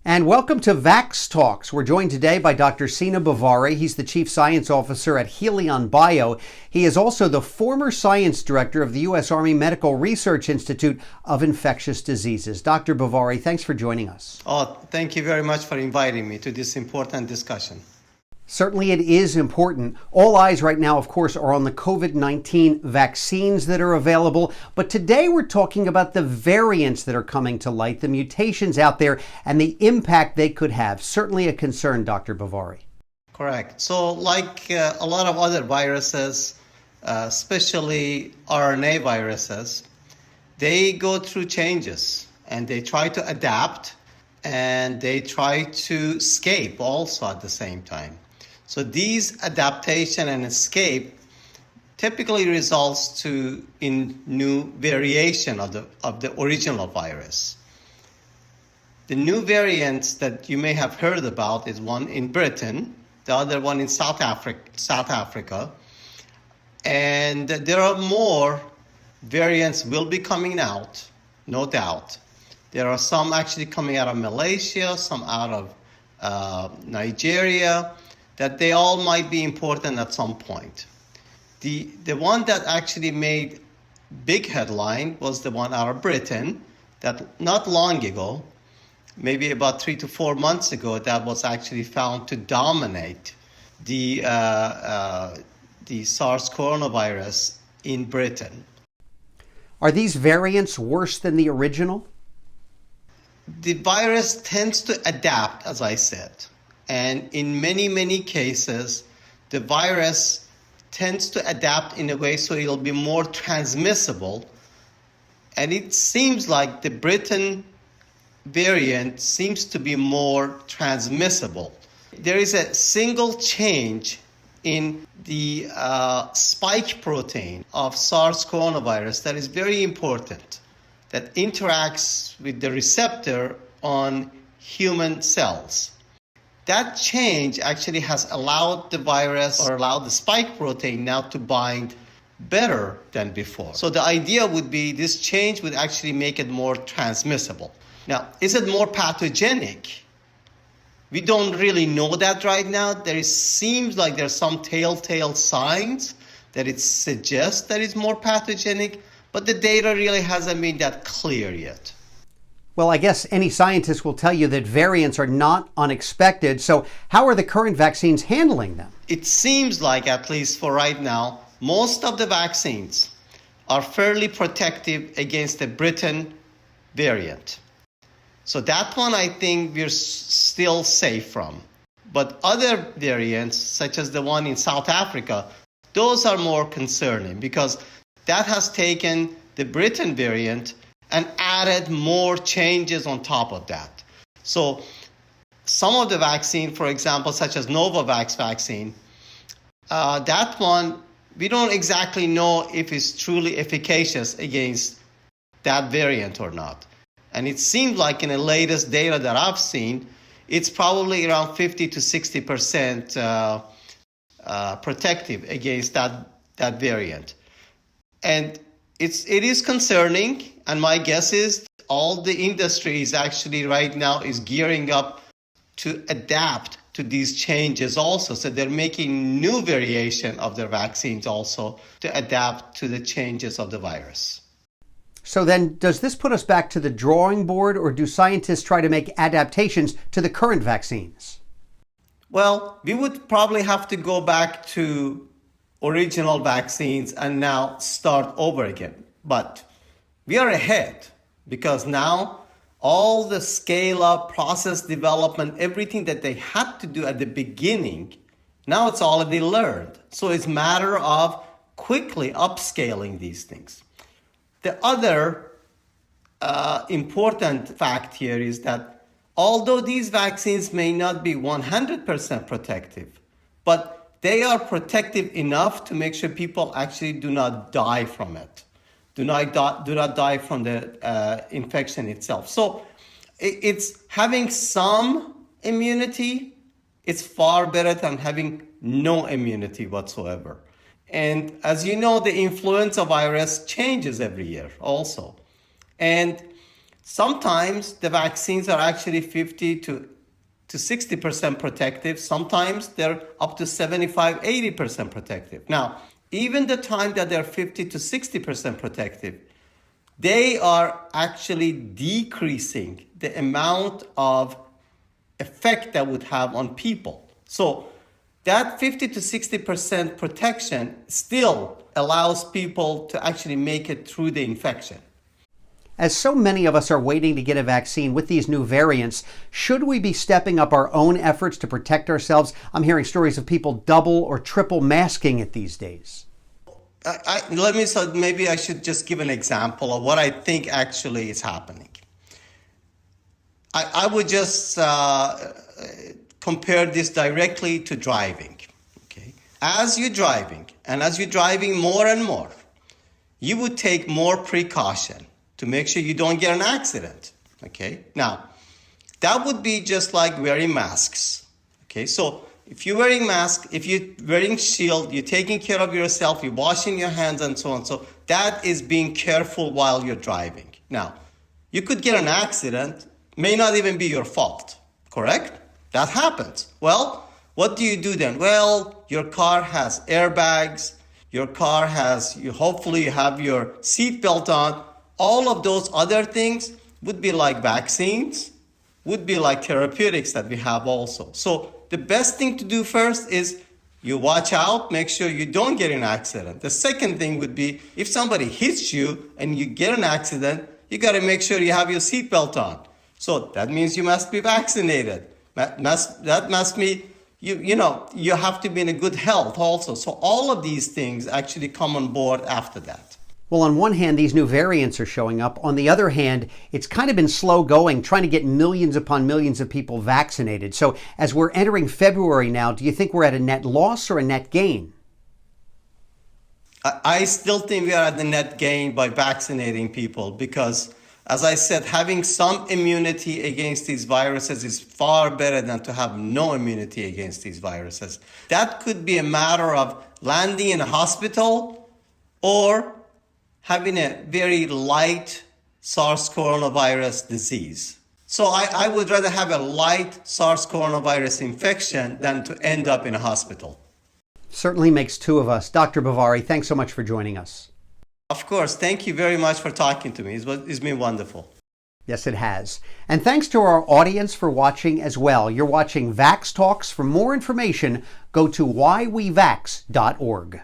And welcome to VaxTalks. We're joined today by Dr. Sina Bavari. He's the Chief Science Officer at Helion Bio. He is also the former Science Director of the U.S. Army Medical Research Institute of Infectious Diseases. Dr. Bavari, thanks for joining us. Oh, thank you very much for inviting me to this important discussion. Certainly it is important. All eyes right now, of course, are on the COVID-19 vaccines that are available. But today we're talking about the variants that are coming to light, the mutations out there, and the impact they could have. Certainly a concern, Dr. Bavari. Correct. So like a lot of other viruses, especially RNA viruses, they go through changes and they try to adapt and they try to escape also at the same time. So these adaptation and escape typically results in new variation of the original virus. The new variants that you may have heard about is one in Britain, the other one in South Africa, and there are more variants will be coming out, no doubt. There are some actually coming out of Malaysia, some out of Nigeria, that they all might be important at some point. The one that actually made big headline was the one out of Britain that not long ago, maybe about 3 to 4 months ago, that was actually found to dominate the SARS coronavirus in Britain. Are these variants worse than the original? The virus tends to adapt, as I said. And in many cases, the virus tends to adapt in a way so it'll be more transmissible. And it seems like the Britain variant seems to be more transmissible. There is a single change in the spike protein of SARS coronavirus that is very important, that interacts with the receptor on human cells. That change actually has allowed the virus or allowed the spike protein now to bind better than before. So the idea would be this change would actually make it more transmissible. Now, is it more pathogenic? We don't really know that right now. Seems like there's some telltale signs that it suggests that it's more pathogenic, but the data really hasn't been that clear yet. Well, I guess any scientist will tell you that variants are not unexpected. So how are the current vaccines handling them? It seems like, at least for right now, most of the vaccines are fairly protective against the Britain variant. So that one I think we're still safe from. But other variants, such as the one in South Africa, those are more concerning because that has taken the Britain variant and added more changes on top of that. So some of the vaccine, for example, such as Novavax vaccine, that one, we don't exactly know if it's truly efficacious against that variant or not. And it seems like in the latest data that I've seen, it's probably around 50 to 60% protective against that variant. And it is concerning, and my guess is all the industry is actually right now is gearing up to adapt to these changes also. So they're making new variation of their vaccines also to adapt to the changes of the virus. So then, does this put us back to the drawing board, or do scientists try to make adaptations to the current vaccines? Well, we would probably have to go back to original vaccines and now start over again. But we are ahead because now all the scale up, process development, everything that they had to do at the beginning, now it's already learned. So it's a matter of quickly upscaling these things. The other important fact here is that although these vaccines may not be 100% protective, but they are protective enough to make sure people actually do not die from it, do not die from the infection itself. So it's having some immunity. It's far better than having no immunity whatsoever. And as you know, the influenza virus changes every year also. And sometimes the vaccines are actually 50 to 60% protective. Sometimes they're up to 75, 80% protective. Now, even the time that they're 50 to 60% protective, they are actually decreasing the amount of effect that would have on people. So that 50 to 60% protection still allows people to actually make it through the infection. As so many of us are waiting to get a vaccine with these new variants, should we be stepping up our own efforts to protect ourselves? I'm hearing stories of people double or triple masking it these days. Maybe I should just give an example of what I think actually is happening. I would just compare this directly to driving. Okay, as you're driving, and as you're driving more and more, you would take more precaution to make sure you don't get an accident. Okay, now that would be just like wearing masks. Okay, so if you're wearing mask, if you're wearing shield, you're taking care of yourself, you're washing your hands and so on. So that is being careful while you're driving. Now, you could get an accident, may not even be your fault, correct? That happens. Well, what do you do then? Well, your car has airbags, your car has, hopefully you have your seatbelt on. All of those other things would be like vaccines, would be like therapeutics that we have also. So the best thing to do first is you watch out, make sure you don't get in an accident. The second thing would be if somebody hits you and you get an accident, you got to make sure you have your seatbelt on. So that means you must be vaccinated. That must mean you have to be in a good health also. So all of these things actually come on board after that. Well, on one hand, these new variants are showing up. On the other hand, it's kind of been slow going, trying to get millions upon millions of people vaccinated. So as we're entering February now, do you think we're at a net loss or a net gain? I still think we are at the net gain by vaccinating people because, as I said, having some immunity against these viruses is far better than to have no immunity against these viruses. That could be a matter of landing in a hospital or having a very light SARS coronavirus disease. So I would rather have a light SARS coronavirus infection than to end up in a hospital. Certainly makes two of us. Dr. Bavari, thanks so much for joining us. Of course. Thank you very much for talking to me. It's been wonderful. Yes, it has. And thanks to our audience for watching as well. You're watching VaxTalks. For more information, go to whywevax.org.